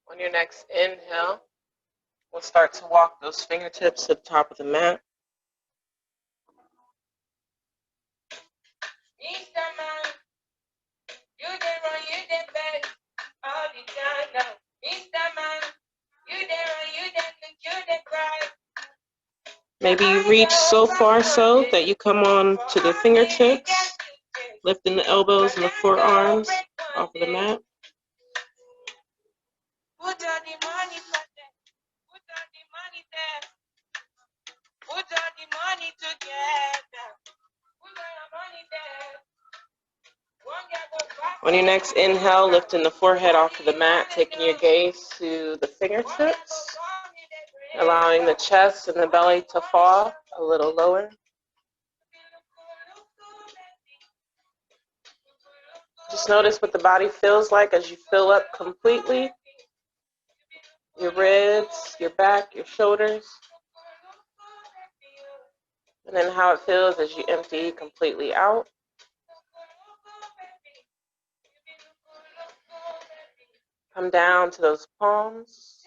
On your next inhale, we'll start to walk those fingertips to the top of the mat. Maybe you reach so far so that you come on to the fingertips, lifting the elbows and the forearms off of the mat. On your next inhale, lifting the forehead off of the mat, taking your gaze to the fingertips, allowing the chest and the belly to fall a little lower. Just notice what the body feels like as you fill up completely. Your ribs, your back, your shoulders. And then how it feels as you empty completely out. Come down to those palms.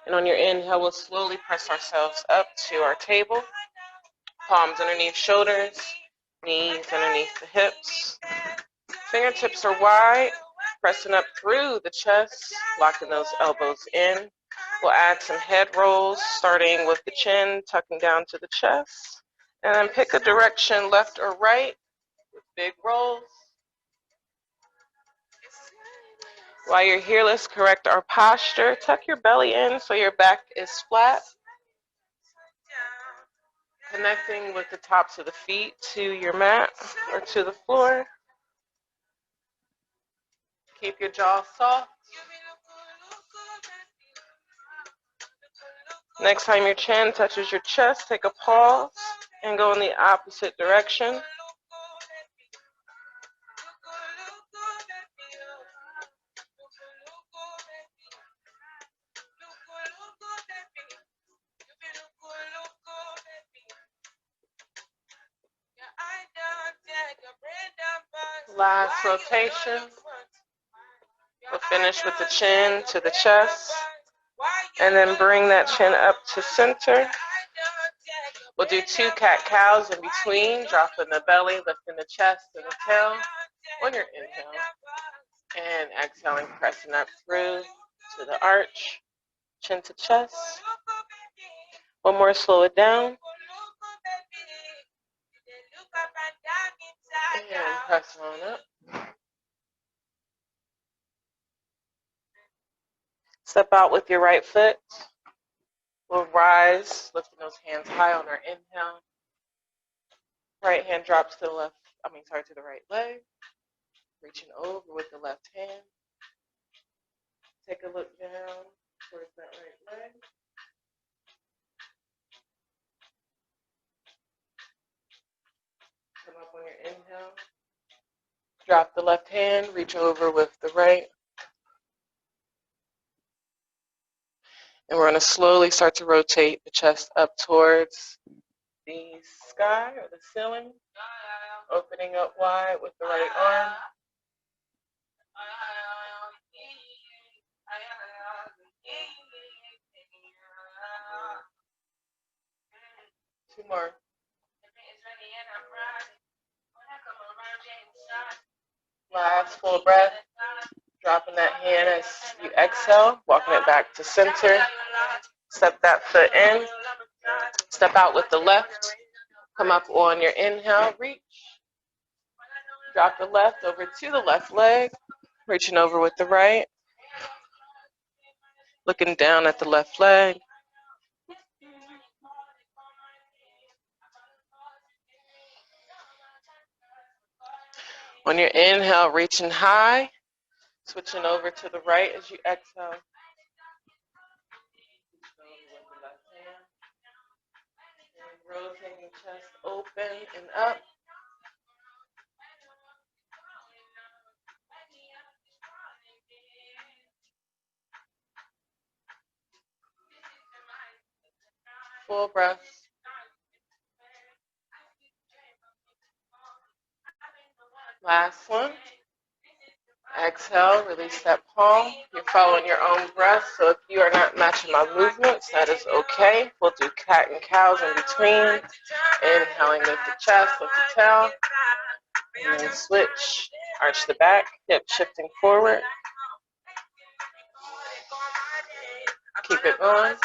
And on your inhale, we'll slowly press ourselves up to our table. Palms underneath shoulders, knees underneath the hips. Fingertips are wide, pressing up through the chest, locking those elbows in. We'll add some head rolls, starting with the chin, tucking down to the chest. And then pick a direction, left or right, with big rolls. While you're here, let's correct our posture. Tuck your belly in so your back is flat. Connecting with the tops of the feet to your mat or to the floor. Keep your jaw soft. Next time your chin touches your chest, take a pause and go in the opposite direction. Last rotation. We'll finish with the chin to the chest. And then bring that chin up to center. We'll do 2 cat-cows in between, dropping the belly, lifting the chest and the tail on your inhale. And exhaling, pressing up through to the arch, chin to chest. One more, slow it down. And press on up. Step out with your right foot. We'll rise, lifting those hands high on our inhale. Right hand drops to the to the right leg. Reaching over with the left hand. Take a look down towards that right leg. Come up on your inhale. Drop the left hand, reach over with the right. And we're going to slowly start to rotate the chest up towards the sky or the ceiling. Opening up wide with the right arm. Two more. Last full breath. Dropping that hand as you exhale, walking it back to center. Step that foot in. Step out with the left. Come up on your inhale, reach. Drop the left over to the left leg. Reaching over with the right. Looking down at the left leg. On your inhale, reaching high. Switching over to the right as you exhale. And rotating chest open and up. Full breath. Last one. Exhale, release that palm. You're following your own breath, so if you are not matching my movements, that is okay. We'll do cat and cows in between. Inhaling, lift the chest, lift the tail, and then switch. Arch the back, hip shifting forward. Keep it going.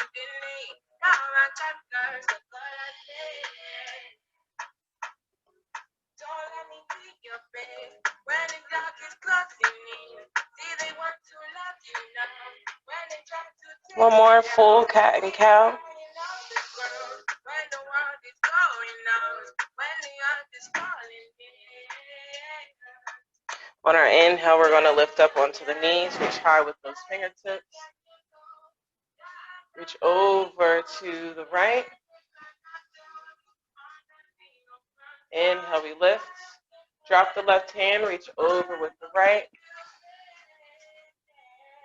One more full cat and cow. On our inhale, we're going to lift up onto the knees, reach high with those fingertips. Reach over to the right. Inhale, we lift. Drop the left hand, reach over with the right.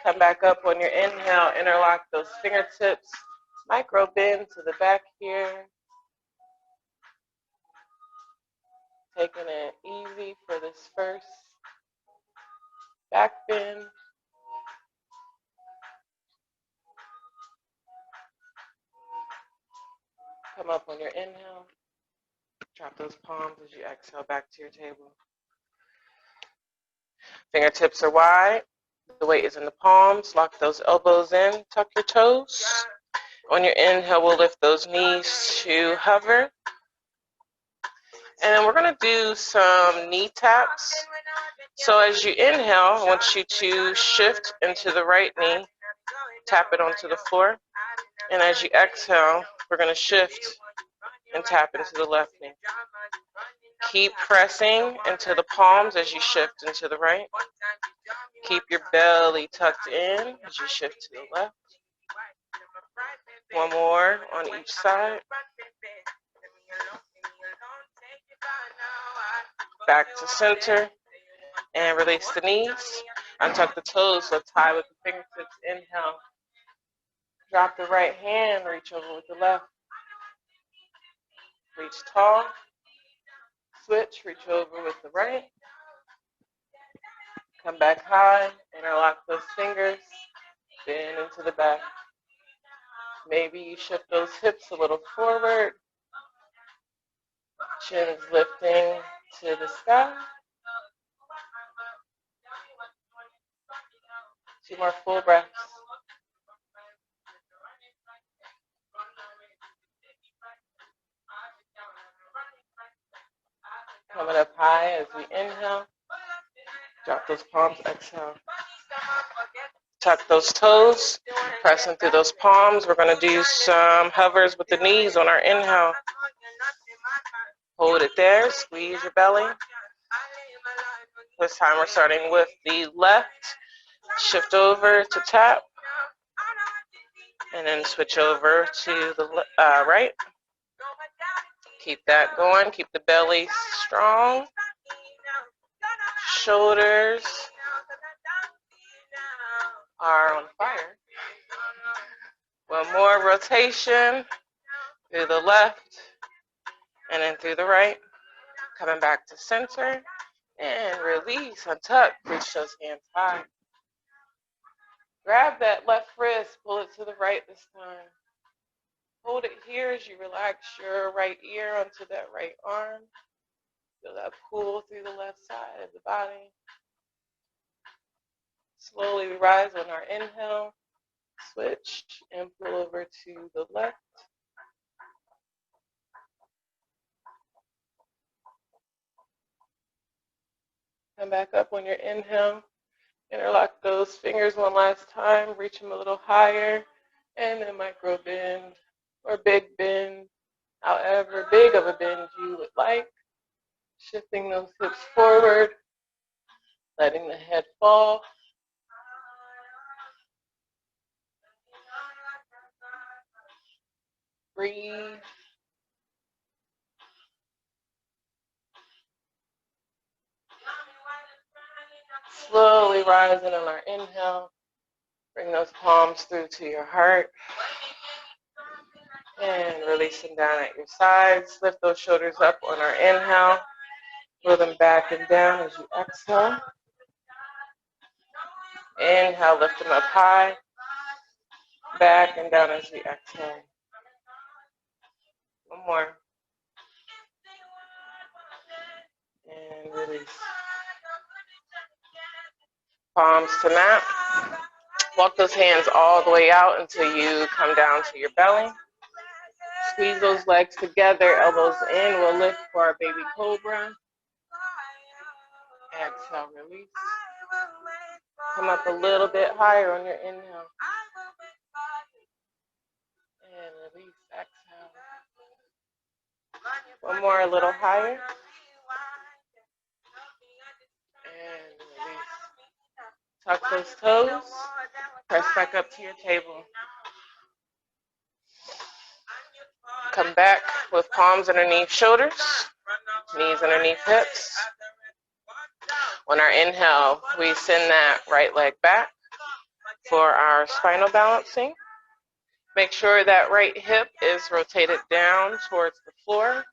Come back up on your inhale, interlock those fingertips. Micro bend to the back here. Taking it easy for this first back bend. Come up on your inhale. Drop those palms as you exhale back to your table. Fingertips are wide. The weight is in the palms. Lock those elbows in. Tuck your toes. On your inhale, we'll lift those knees to hover. And we're going to do some knee taps. So as you inhale, I want you to shift into the right knee. Tap it onto the floor. And as you exhale, we're going to shift and tap into the left knee. Keep pressing into the palms as you shift into the right. Keep your belly tucked in as you shift to the left. One more on each side. Back to center. And release the knees. Untuck the toes, lift high with the fingertips. Inhale. Drop the right hand, reach over with the left. Reach tall. Switch, reach over with the right. Come back high, interlock those fingers, bend into the back. Maybe you shift those hips a little forward. Chin's lifting to the sky. 2 more full breaths. Coming up high as we inhale. Drop those palms, exhale. Tuck those toes, pressing through those palms. We're going to do some hovers with the knees on our inhale. Hold it there, squeeze your belly. This time we're starting with the left. Shift over to tap. And then switch over to the right. Keep that going. Keep the belly strong. Shoulders are on fire. One more rotation through the left and then through the right. Coming back to center and release, untuck, reach those hands high. Grab that left wrist, pull it to the right this time. Hold it here as you relax your right ear onto that right arm. Feel that pull through the left side of the body. Slowly we rise on our inhale. Switch and pull over to the left. Come back up on your inhale. Interlock those fingers one last time. Reach them a little higher. And then micro bend or big bend. However big of a bend you would like. Shifting those hips forward. Letting the head fall. Breathe. Slowly rising on our inhale. Bring those palms through to your heart. And releasing down at your sides. Lift those shoulders up on our inhale. Pull them back and down as you exhale. Inhale, lift them up high, back and down as we exhale. One more. And release. Palms to mat. Walk those hands all the way out until you come down to your belly. Squeeze those legs together, elbows in. We'll lift for our baby cobra. Exhale, release. Come up a little bit higher on your inhale. And release, exhale. One more, a little higher. And release. Tuck those toes. Press back up to your table. Come back with palms underneath shoulders, knees underneath hips. On our inhale, we send that right leg back for our spinal balancing. Make sure that right hip is rotated down towards the floor.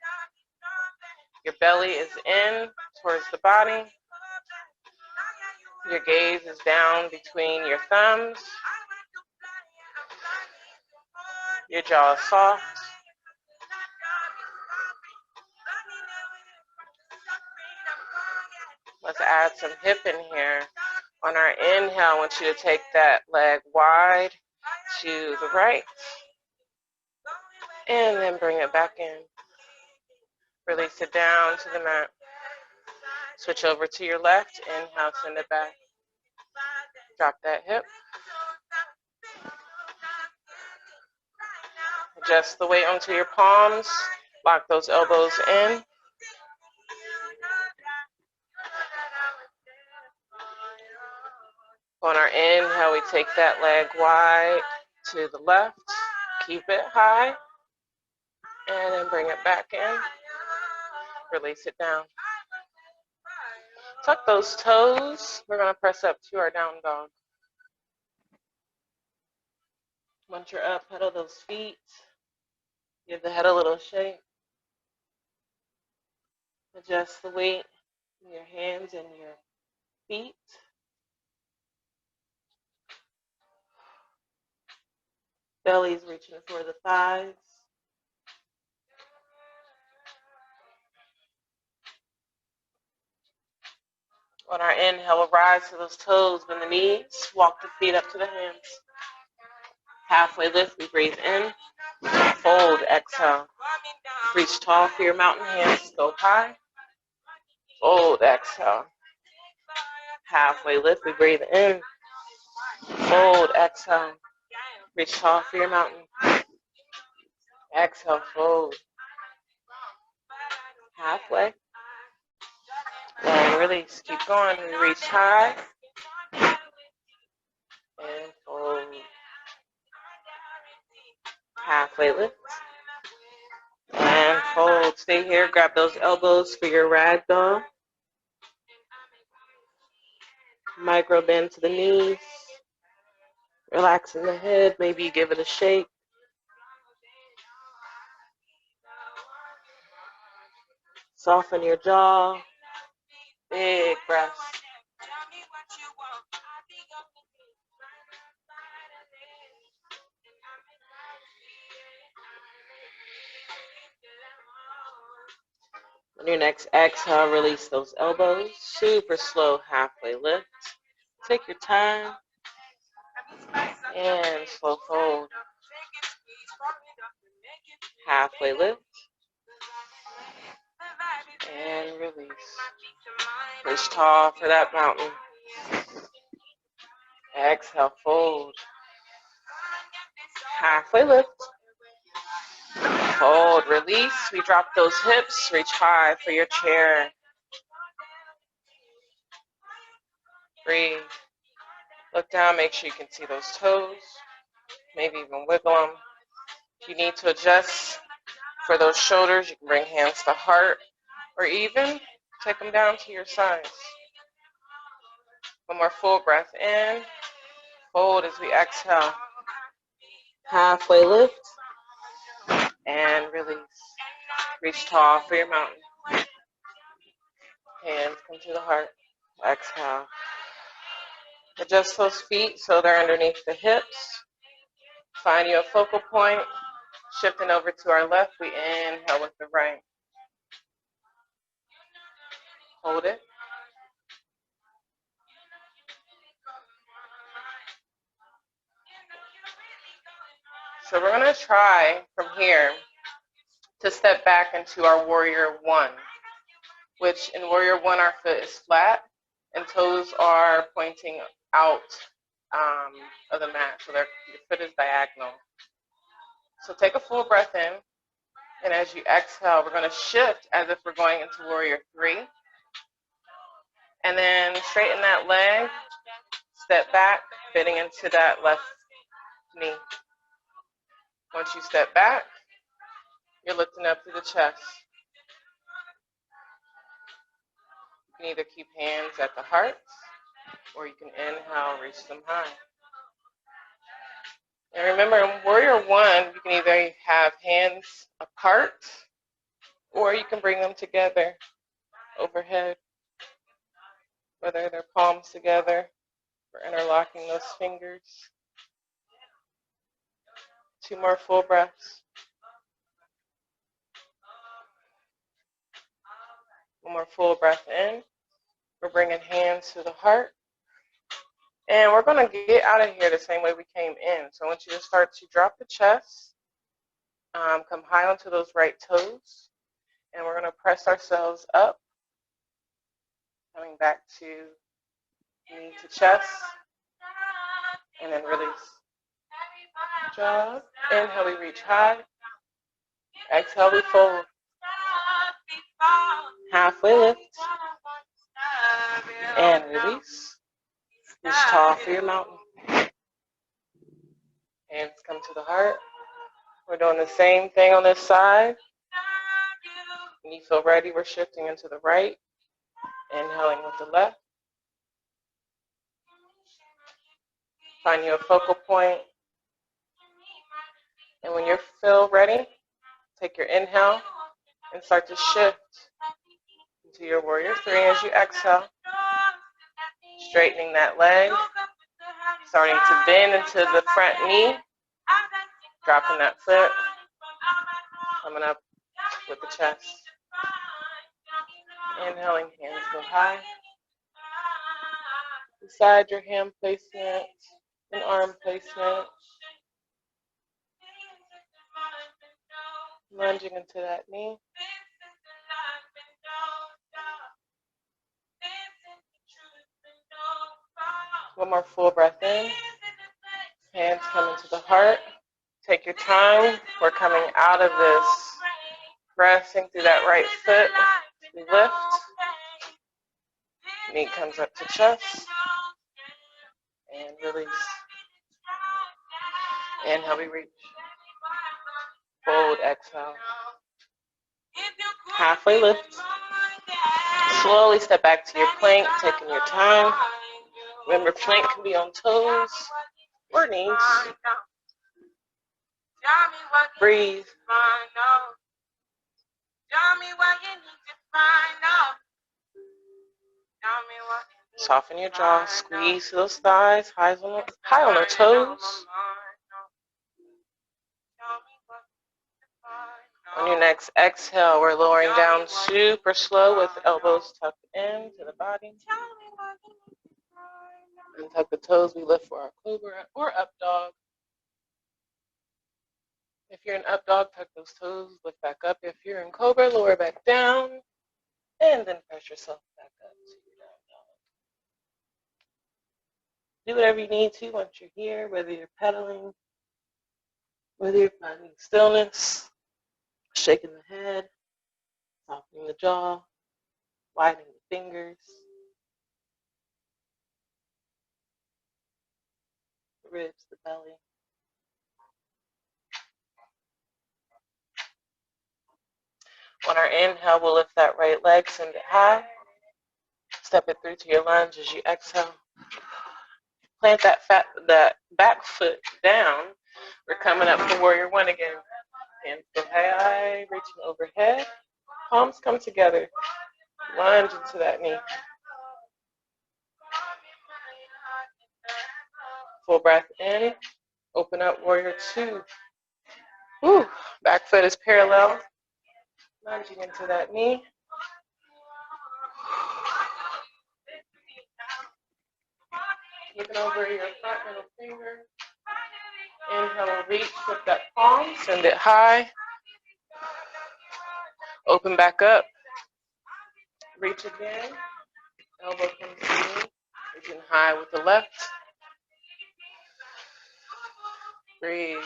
Your belly is in towards the body. Your gaze is down between your thumbs. Your jaw is soft. Let's add some hip in here. On our inhale, I want you to take that leg wide to the right. And then bring it back in. Release it down to the mat. Switch over to your left. Inhale, send it back. Drop that hip. Adjust the weight onto your palms. Lock those elbows in. On our inhale, we take that leg wide to the left. Keep it high. And then bring it back in. Release it down. Tuck those toes. We're going to press up to our down dog. Once you're up, pedal those feet. Give the head a little shake. Adjust the weight in your hands and your feet. Belly's reaching for the thighs. On our inhale, we'll rise to those toes, bend the knees, walk the feet up to the hands. Halfway lift, we breathe in, fold, exhale. Reach tall for your mountain, hands go high. Fold, exhale. Halfway lift, we breathe in, fold, exhale. Reach tall for your mountain. Exhale, fold. Halfway. And release. Keep going. We reach high. And fold. Halfway lift. And fold. Stay here. Grab those elbows for your ragdoll. Micro bend to the knees. Relaxing the head. Maybe you give it a shake. Soften your jaw. Big breath. On your next exhale, release those elbows. Super slow halfway lift. Take your time. And slow fold. Halfway lift. And release. Reach tall for that mountain. Exhale, fold. Halfway lift. Fold, release. We drop those hips. Reach high for your chair. Breathe. Look down, make sure you can see those toes. Maybe even wiggle them. If you need to adjust for those shoulders, you can bring hands to heart, or even take them down to your sides. One more full breath in. Fold as we exhale. Halfway lift. And release. Reach tall for your mountain. Hands come to the heart. Exhale. Adjust those feet so they're underneath the hips. Find you a focal point. Shifting over to our left, we inhale with the right. Hold it. So we're going to try from here to step back into our warrior one, which in warrior one, our foot is flat and toes are pointing out of the mat. So your foot is diagonal. So take a full breath in. And as you exhale, we're going to shift as if we're going into warrior three. And then straighten that leg, step back, fitting into that left knee. Once you step back, you're lifting up through the chest. You can either keep hands at the heart, or you can inhale, reach them high. And remember, in warrior one, you can either have hands apart, or you can bring them together overhead, whether they're palms together or interlocking those fingers. 2 more full breaths. 1 more full breath in. We're bringing hands to the heart. And we're going to get out of here the same way we came in. So I want you to start to drop the chest, come high onto those right toes, and we're going to press ourselves up, coming back to knee to chest, and then release. Job. Inhale, we reach high. Exhale, we fold. Halfway lift. And release. Reach tall for your mountain. Hands come to the heart. We're doing the same thing on this side. When you feel ready, we're shifting into the right. Inhaling with the left. Find you a focal point. And when you feel ready, take your inhale and start to shift into your warrior three as you exhale. Straightening that leg. Starting to bend into the front knee. Dropping that foot. Coming up with the chest. Inhaling, hands go high. Beside your hand placement and arm placement. Lunging into that knee. One more full breath in. Hands coming to the heart. Take your time. We're coming out of this. Pressing through that right foot. We lift. Knee comes up to chest. And release. Inhale, we reach. Fold, exhale. Halfway lift. Slowly step back to your plank, taking your time. Remember, plank can be on toes or knees. Breathe. Soften your jaw, squeeze those thighs, high on the toes. On your next exhale, we're lowering down super slow with elbows tucked in to the body. Untuck the toes, we lift for our cobra or up dog. If you're in up dog, tuck those toes, lift back up. If you're in cobra, lower back down, and then press yourself back up to your down dog. Do whatever you need to once you're here, whether you're pedaling, whether you're finding stillness, shaking the head, softening the jaw, widening the fingers, the ribs, the belly. On our inhale, we'll lift that right leg, send it high. Step it through to your lunge as you exhale. Plant that back foot down. We're coming up for warrior one again. Hands go high, reaching overhead. Palms come together. Lunge into that knee. Full breath in. Open up, warrior two. Woo. Back foot is parallel. Lunging into that knee. Looking over your front middle finger. Inhale, reach, flip that palm, send it high. Open back up. Reach again. Elbow comes to knee. Reaching high with the left. Breathe.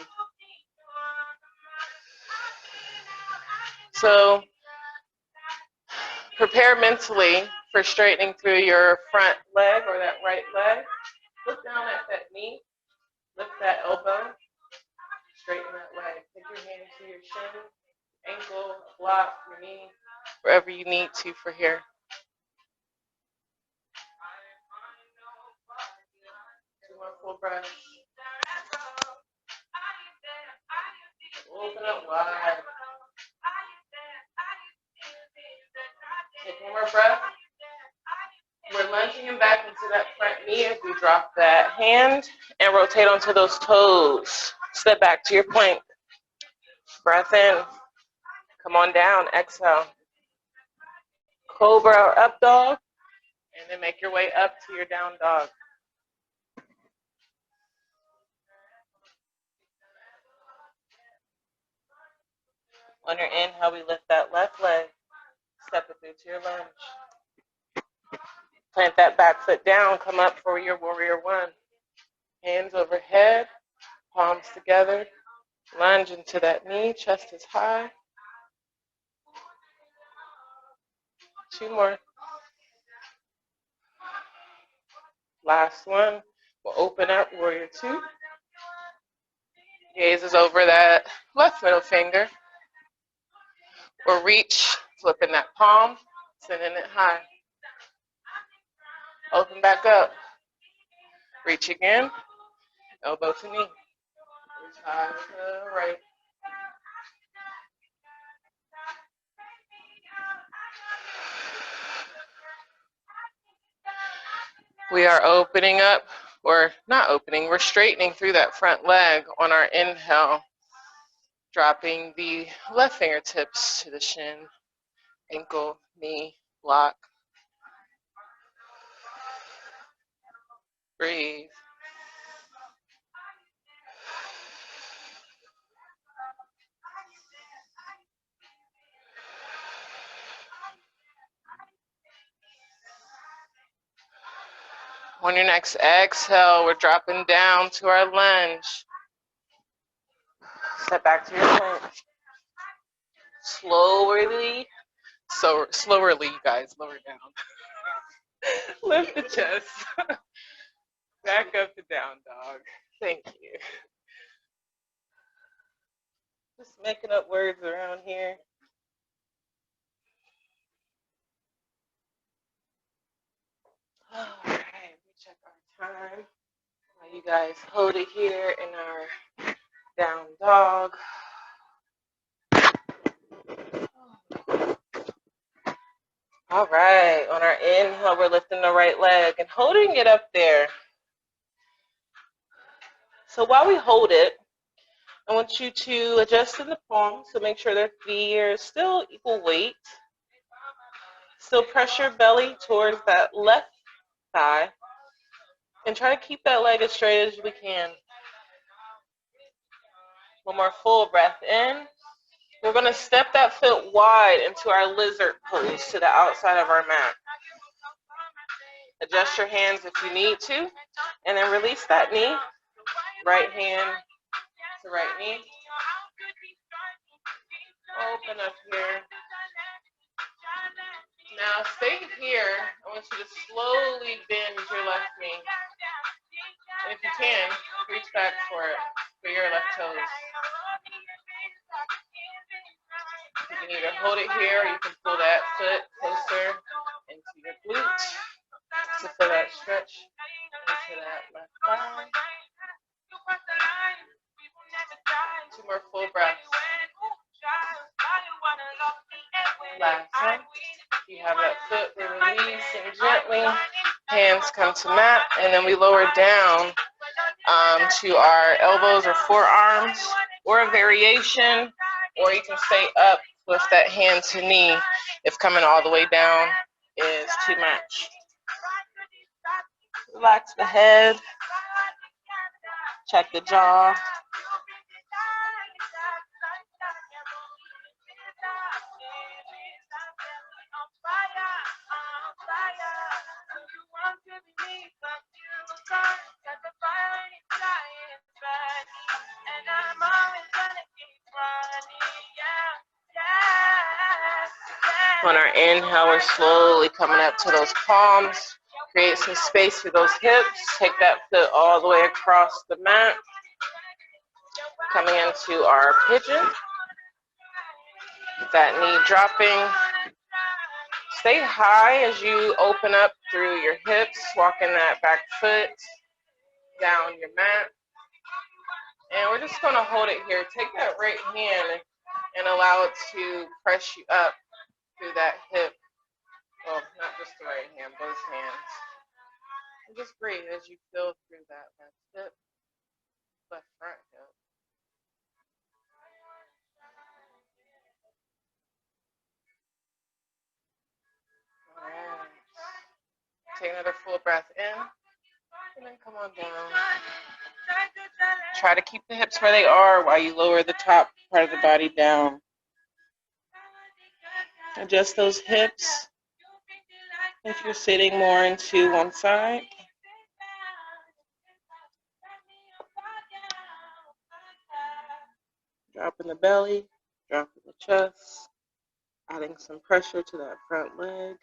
So prepare mentally for straightening through your front leg or that right leg. Look down at that knee. Lift that elbow. Straighten that leg. Take your hand to your shin, ankle, block, your knee, wherever you need to for here. Two more full breaths. Open up wide. Take one more breath. We're lunging back into that front knee as we drop that hand and rotate onto those toes. Step back to your plank. Breath in. Come on down. Exhale. Cobra or up dog. And then make your way up to your down dog. On your inhale, we lift that left leg. Step it through to your lunge. Plant that back foot down. Come up for your warrior one. Hands overhead. Palms together. Lunge into that knee. Chest is high. Two more. Last one. We'll open up warrior two. Gaze is over that left middle finger. Or reach, flipping that palm, sending it high. Open back up. Reach again. Elbow to knee. Reach high to the right. We are opening up, or not opening, we're straightening through that front leg on our inhale. Dropping the left fingertips to the shin, ankle, knee, block. Breathe. On your next exhale, we're dropping down to our lunge. Step back to your plank. Slowly, you guys, lower down. Lift the chest. Back up to down dog. Thank you. Just making up words around here. All right, we check our time. While you guys hold it here in our down dog. All right, on our inhale, we're lifting the right leg and holding it up there. So while we hold it, I want you to adjust in the palms, so make sure their feet are still equal weight. Still press your belly towards that left thigh and try to keep that leg as straight as we can. One more full breath in. We're going to step that foot wide into our lizard pose to the outside of our mat. Adjust your hands if you need to, and then release that knee. Right hand to right knee. Open up here. Now stay here. I want you to slowly bend your left knee. And if you can, reach back for it, for your left toes. You can either hold it here or you can pull that foot closer into your glute to feel that stretch into that left thigh. Two more full breaths. Last one. You have that foot, we release and gently. Hands come to mat, and then we lower down to our elbows or forearms, or a variation, or you can stay up with that hand to knee if coming all the way down is too much. Relax the head, check the jaw. On our inhale, we're slowly coming up to those palms. Create some space for those hips. Take that foot all the way across the mat. Coming into our pigeon. That knee dropping. Stay high as you open up through your hips, walking that back foot down your mat. And we're just going to hold it here. Take that right hand and allow it to press you up through that hip. Well, not just the right hand, both hands. And just breathe as you feel through that left hip, left front hip. All right. Take another full breath in, and then come on down. Try to keep the hips where they are while you lower the top part of the body down. Adjust those hips if you're sitting more into one side. Dropping the belly, dropping the chest, adding some pressure to that front leg.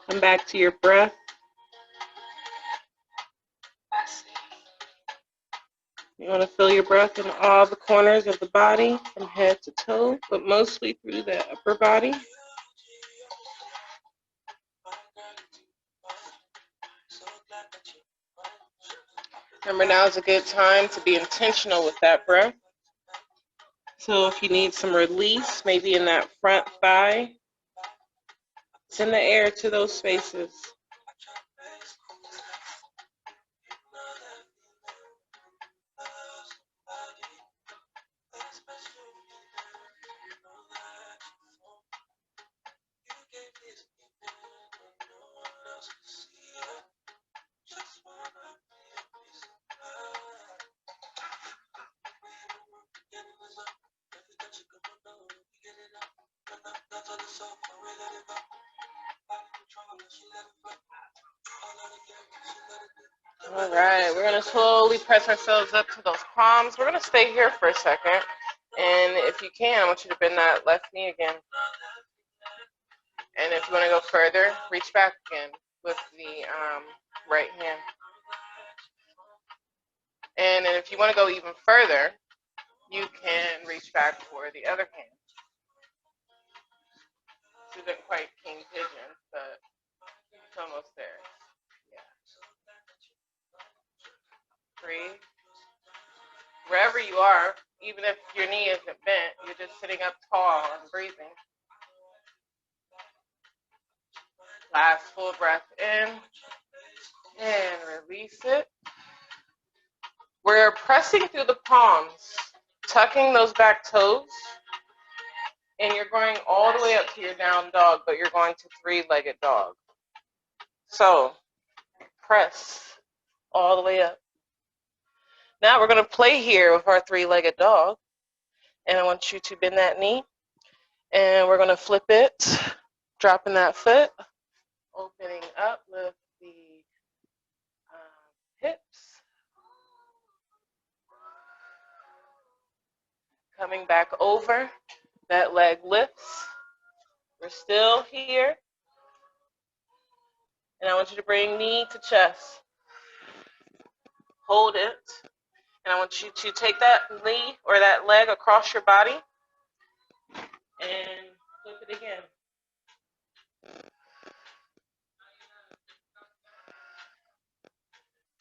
Come back to your breath. You want to feel your breath in all the corners of the body, from head to toe, but mostly through the upper body. Remember, now is a good time to be intentional with that breath. So if you need some release, maybe in that front thigh, send the air to those spaces. All right, we're going to slowly press ourselves up to those palms. We're going to stay here for a second. And if you can, I want you to bend that left knee again. And if you want to go further, reach back again with the right hand. And then if you want to go even further, you can reach back for the other hand. This isn't quite King Pigeon, but it's almost there. Yeah. Breathe. Wherever you are, even if your knee isn't bent, you're just sitting up tall and breathing. Last full breath in and release it. We're pressing through the palms, tucking those back toes, and you're going all the way up to your down dog, but you're going to three-legged dog. So press all the way up. Now we're going to play here with our three-legged dog, and I want you to bend that knee, and we're going to flip it, dropping that foot, opening up with the hips, coming back over, that leg lifts. We're still here, and I want you to bring knee to chest. Hold it. And I want you to take that knee or that leg across your body and flip it again.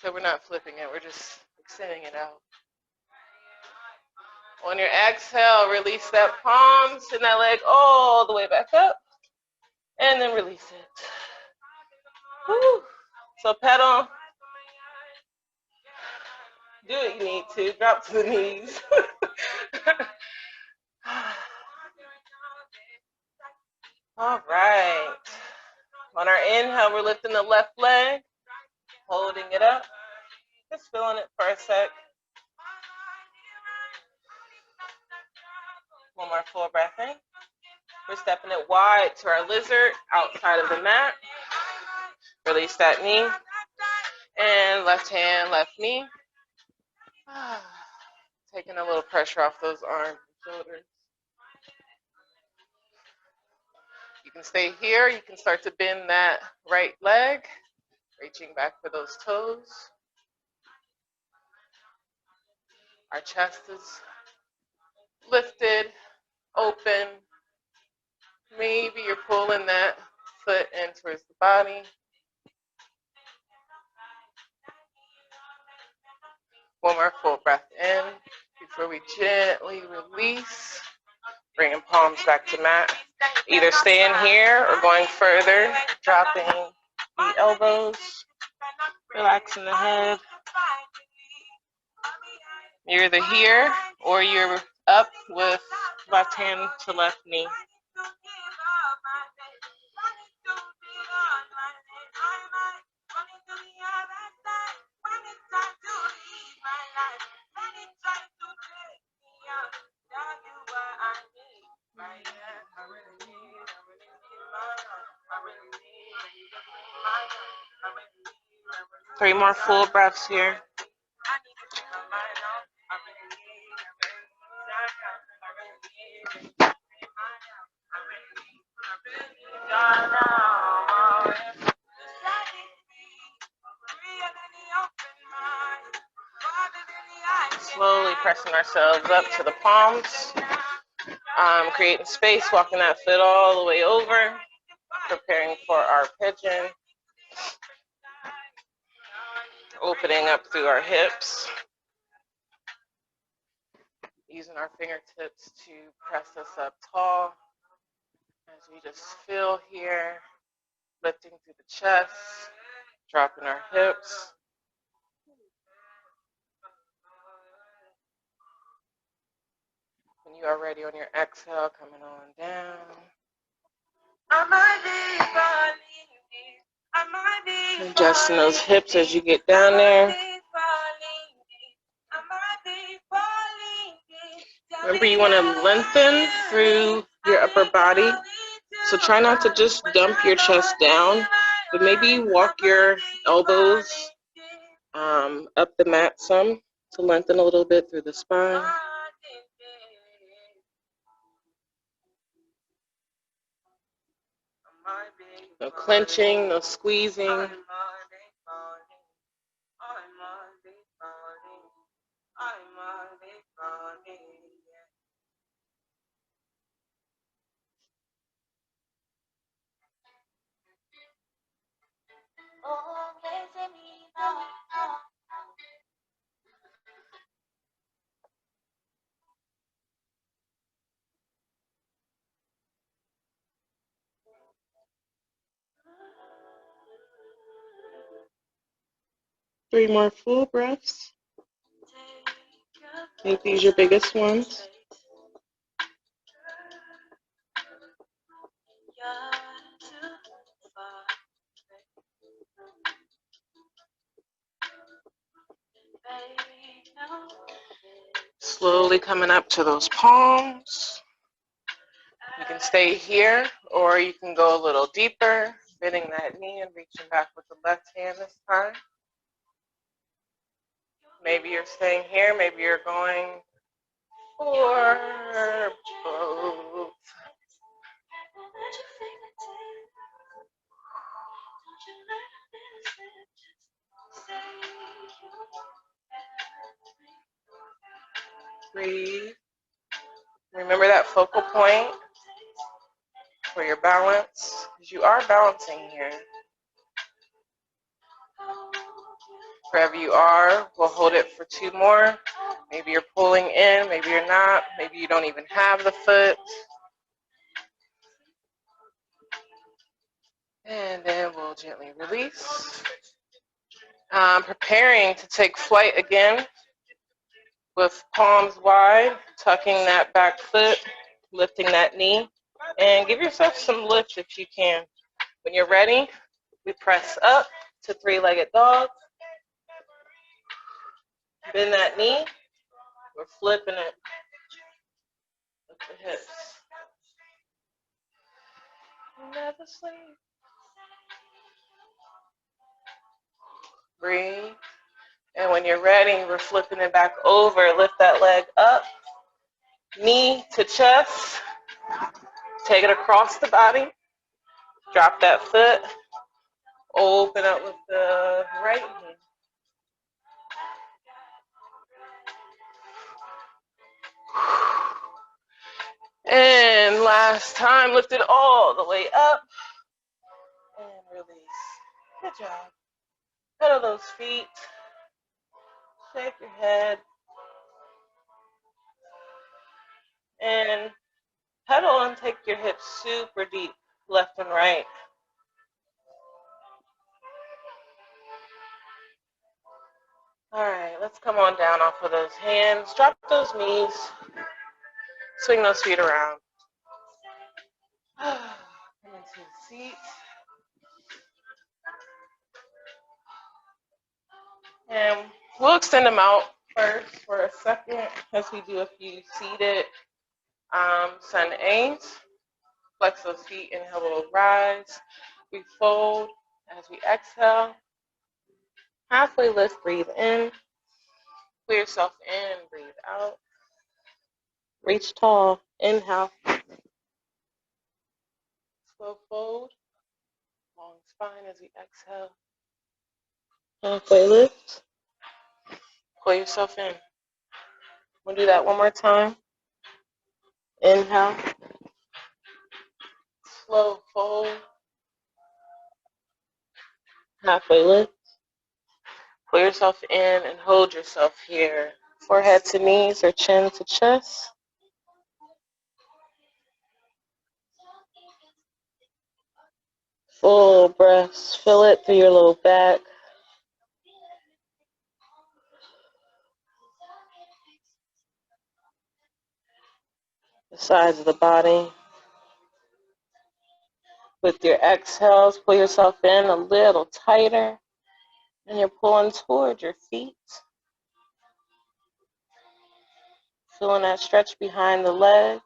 So we're not flipping it, we're just Extending it out. On your exhale, release that palm, send that leg all the way back up, and then release it. Woo. So pedal. Do what you need to. Drop to the knees. All right. On our inhale, we're lifting the left leg, holding it up. Just feeling it for a sec. One more full breath in. We're stepping it wide to our lizard outside of the mat. Release that knee. And left hand, left knee. Taking a little pressure off those arms and shoulders. You can stay here. You can start to bend that right leg, reaching back for those toes. Our chest is lifted, open. Maybe you're pulling that foot in towards the body. One more full breath in before we gently release. Bringing palms back to mat. Either staying here or going further, dropping the elbows, relaxing the head. You're either here or you're up with left hand to left knee. Three more full breaths here. Slowly pressing ourselves up to the palms. Creating space, walking that foot all the way over. Preparing for our pigeon. Opening up through our hips. Using our fingertips to press us up tall. As we just feel here. Lifting through the chest. Dropping our hips. When you are ready on your exhale, coming on down. Adjusting those hips as you get down there. Remember, you want to lengthen through your upper body. So try not to just dump your chest down, but maybe walk your elbows up the mat some to lengthen a little bit through the spine. No clenching, no squeezing. Three more full breaths. Make these your biggest ones. Slowly coming up to those palms. You can stay here or you can go a little deeper, bending that knee and reaching back with the left hand this time. Maybe you're staying here, maybe you're going for both. Breathe. Remember that focal point for your balance, because you are balancing here. Wherever you are, we'll hold it for 2 more. Maybe you're pulling in, maybe you're not, maybe you don't even have the foot. And then we'll gently release. Preparing to take flight again with palms wide, tucking that back foot, lifting that knee, and give yourself some lift if you can. When you're ready, we press up to 3-legged dog. Bend that knee. We're flipping it with the hips. Never sleep. Breathe. And when you're ready, we're flipping it back over. Lift that leg up. Knee to chest. Take it across the body. Drop that foot. Open up with the right hand. And last time, lift it all the way up. And release. Good job. Pedal those feet. Shake your head. And pedal and take your hips super deep, left and right. All right, let's come on down off of those hands. Drop those knees. Swing those feet around. Come into the seat. And we'll extend them out first for a second as we do a few seated sun A's. Flex those feet, inhale, we'll rise. We fold as we exhale. Halfway lift, breathe in. Clear yourself in, breathe out. Reach tall, inhale. Slow fold. Long spine as we exhale. Halfway lift. Pull yourself in. We'll do that one more time. Inhale. Slow fold. Halfway lift. Pull yourself in and hold yourself here. Forehead to knees or chin to chest. Full breaths. Feel it through your low back. The sides of the body. With your exhales, pull yourself in a little tighter. And you're pulling toward your feet. Feeling that stretch behind the legs.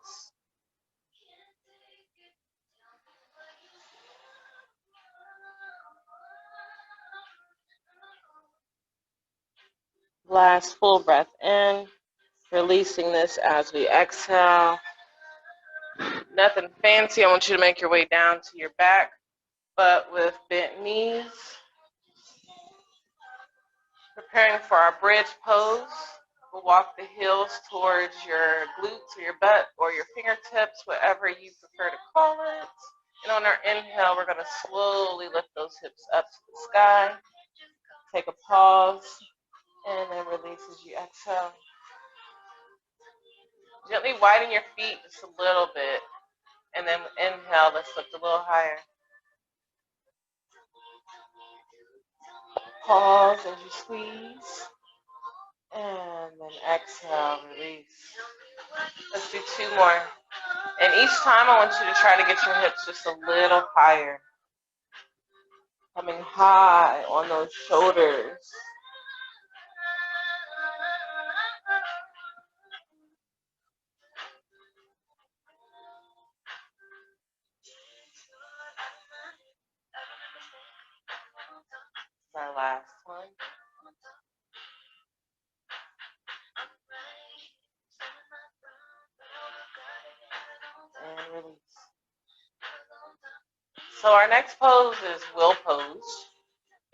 Last full breath in. Releasing this as we exhale. Nothing fancy. I want you to make your way down to your back, but with bent knees. Preparing for our bridge pose. We'll walk the heels towards your glutes or your butt or your fingertips, whatever you prefer to call it. And on our inhale, we're going to slowly lift those hips up to the sky. Take a pause, and then release as you exhale. Gently widen your feet just a little bit. And then inhale, let's lift a little higher. Pause as you squeeze. And then exhale, release. Let's do 2 more. And each time I want you to try to get your hips just a little higher. Coming high on those shoulders. Our last one. And release. So our next pose is will pose.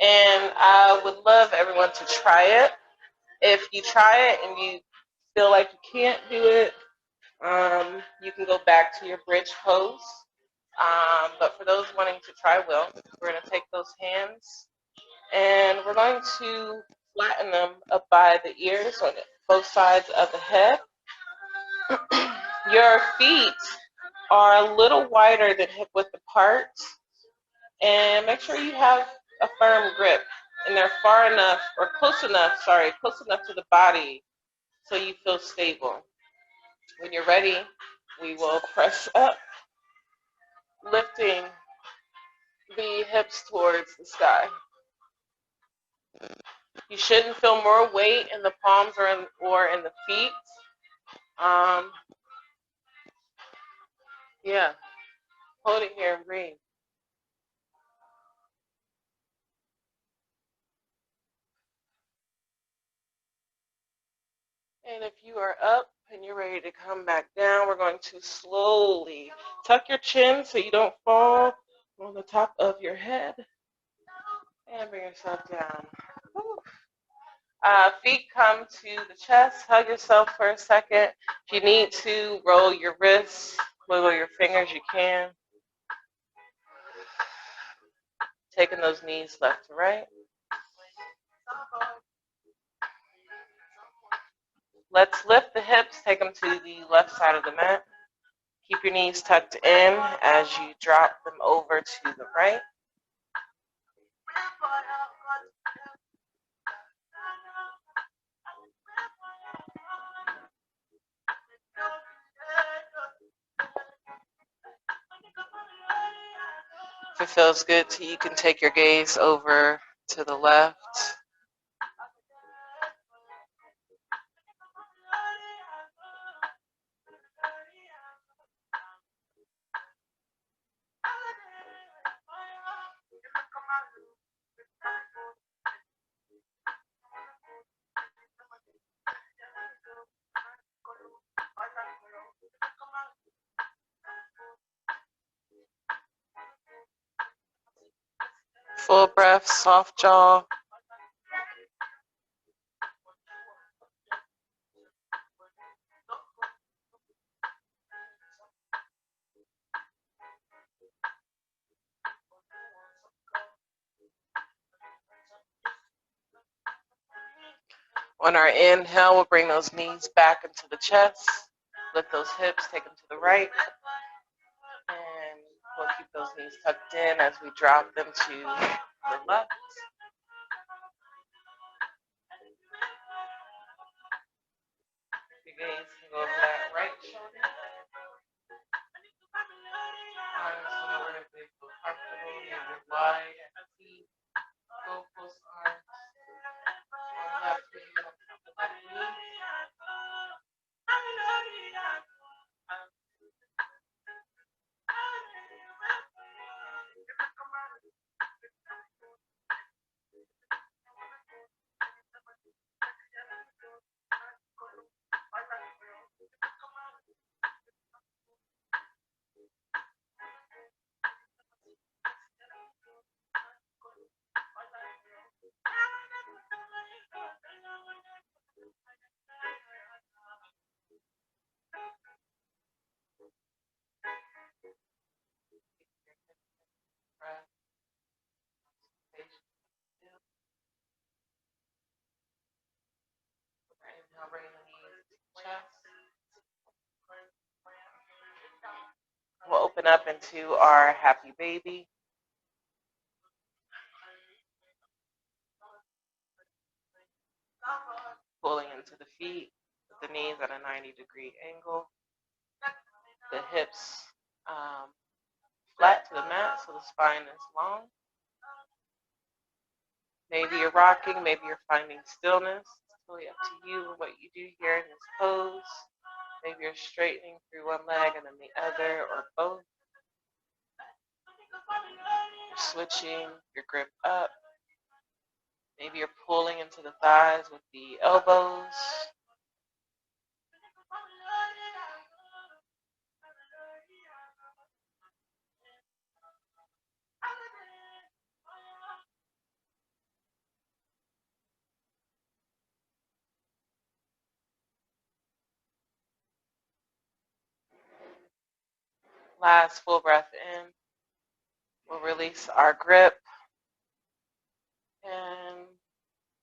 And I would love everyone to try it. If you try it and you feel like you can't do it, you can go back to your bridge pose. But for those wanting to try will, we're going to take those hands and we're going to flatten them up by the ears on both sides of the head. Your feet are a little wider than hip width apart, and make sure you have a firm grip and they're far enough or close enough to the body so you feel stable. When you're ready, we will press up, lifting the hips towards the sky. You shouldn't feel more weight in the palms or in the feet. Yeah, hold it here and breathe. And if you are up and you're ready to come back down, we're going to slowly tuck your chin so you don't fall on the top of your head. And bring yourself down. Feet come to the chest. Hug yourself for a second. If you need to, roll your wrists, wiggle your fingers, you can. Taking those knees left to right. Let's lift the hips, take them to the left side of the mat. Keep your knees tucked in as you drop them over to the right. If it feels good to you, can take your gaze over to the left. Full breath, soft jaw. On our inhale, we'll bring those knees back into the chest. Lift those hips, take them to the right. And we'll keep those knees tucked in as we drop them to the left. Your gaze can go over that right shoulder. Arms whenever they feel comfortable. Maybe wide at the feet. Go close arms. Or left knee on top of left knee. Inhale, bring the knees to the chest. We'll open up into our happy baby. Pulling into the feet, the knees at a 90-degree angle. The hips flat to the mat so the spine is long. Maybe you're rocking, maybe you're finding stillness. It's totally up to you what you do here in this pose. Maybe you're straightening through one leg and then the other, or both. You're switching your grip up. Maybe you're pulling into the thighs with the elbows. Last full breath in. We'll release our grip and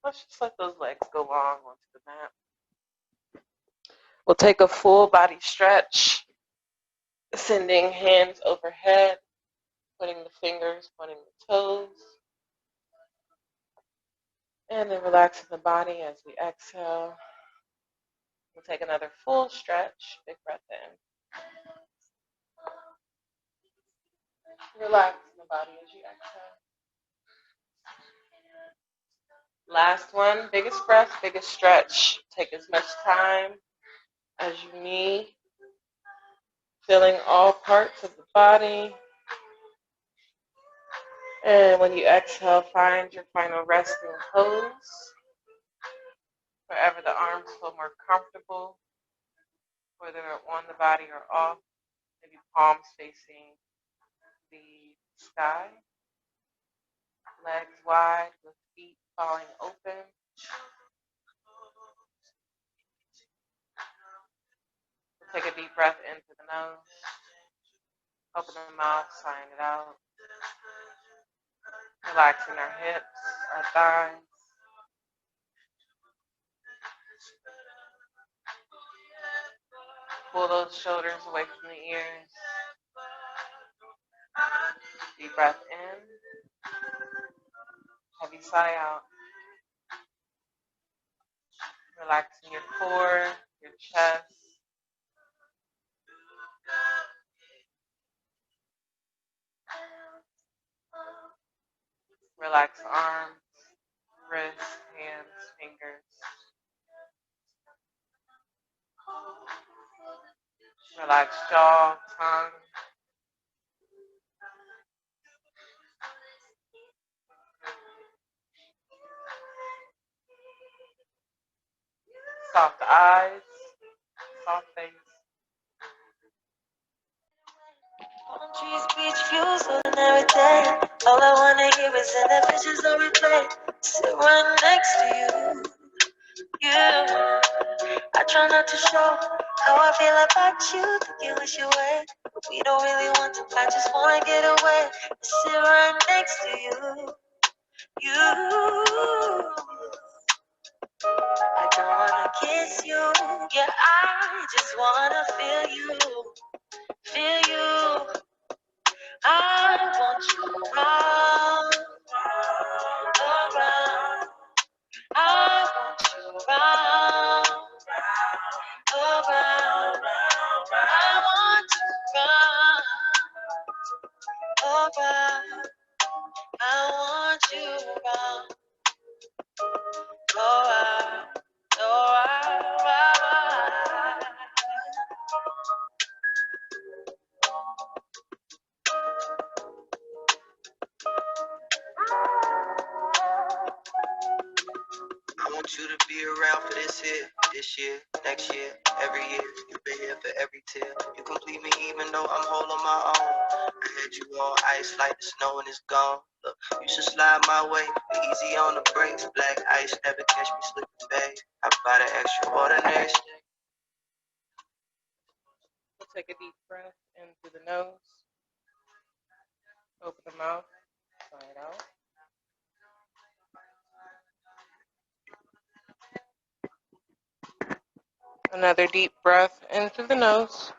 Let's just let those legs go long onto the mat. We'll take a full body stretch, sending hands overhead, putting the fingers, pointing the toes, and then relaxing the body as we exhale. We'll take another full stretch, big breath in. Relax the body as you exhale. Last one, biggest breath, biggest stretch. Take as much time as you need, feeling all parts of the body. And when you exhale, find your final resting pose. Wherever the arms feel more comfortable, whether on the body or off, maybe palms facing the sky, legs wide with feet falling open. We'll take a deep breath into the nose, open the mouth, sighing it out. Relaxing our hips, our thighs. Pull those shoulders away from the ears. Deep breath in. Heavy sigh out. Relaxing your core, your chest. Relax arms, wrists, hands, fingers. Relax jaw, tongue. Soft eyes, soft face. Palm trees, beach views, ordinary day. All I wanna hear is in the visions on replay. Sit right next to you. I try not to show how I feel about you. Think you wish you away, but we don't really want to. I just wanna get away. Sit right next to you. I don't wanna kiss you. Yeah, I just wanna feel you. Feel you. I want you around, around. I want you around, around. I want you around, around. I want you around, around, around. I want you to be around for this year, next year, every year. You've been here for every tear. You complete me even though I'm holding my own. I had you on ice like the snow and it's gone. Look, you should slide my way. Be easy on the brakes. Black ice never catch me slipping, babe. I buy the extraordinary shit. We'll take a deep breath in through the nose. Open the mouth, sigh it out. Another deep breath in through the nose.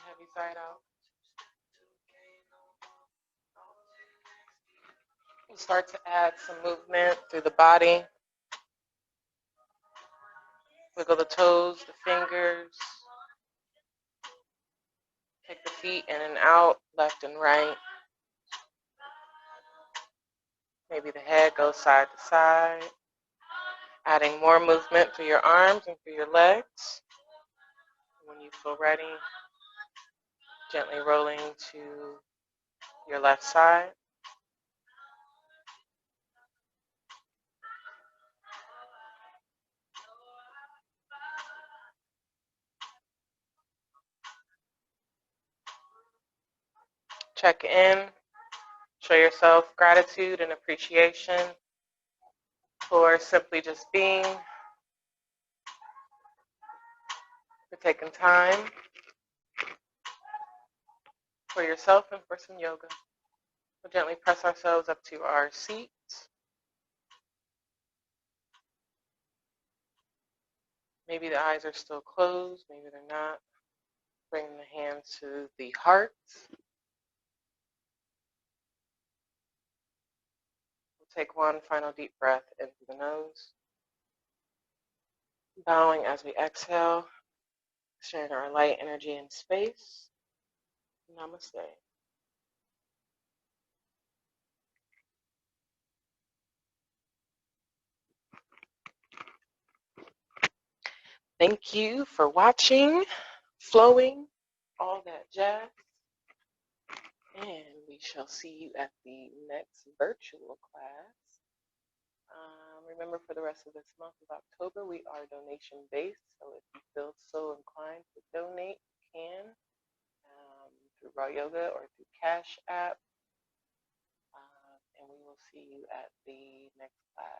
Heavy sigh it out. We'll start to add some movement through the body. Wiggle the toes, the fingers. Take the feet in and out, left and right. Maybe the head goes side to side. Adding more movement through your arms and through your legs. When you feel ready, gently rolling to your left side. Check in. Show yourself gratitude and appreciation for simply just being, for taking time for yourself and for some yoga. We'll gently press ourselves up to our seats. Maybe the eyes are still closed, maybe they're not. Bring the hands to the heart. We'll take one final deep breath in through the nose. Bowing as we exhale, sharing our light, energy, and space. Namaste. Thank you for watching, flowing, all that jazz. And we shall see you at the next virtual class. Remember, for the rest of this month of October, we are donation-based. So if you feel so inclined to donate, you can through Raw Yoga or through Cash App. And we will see you at the next class.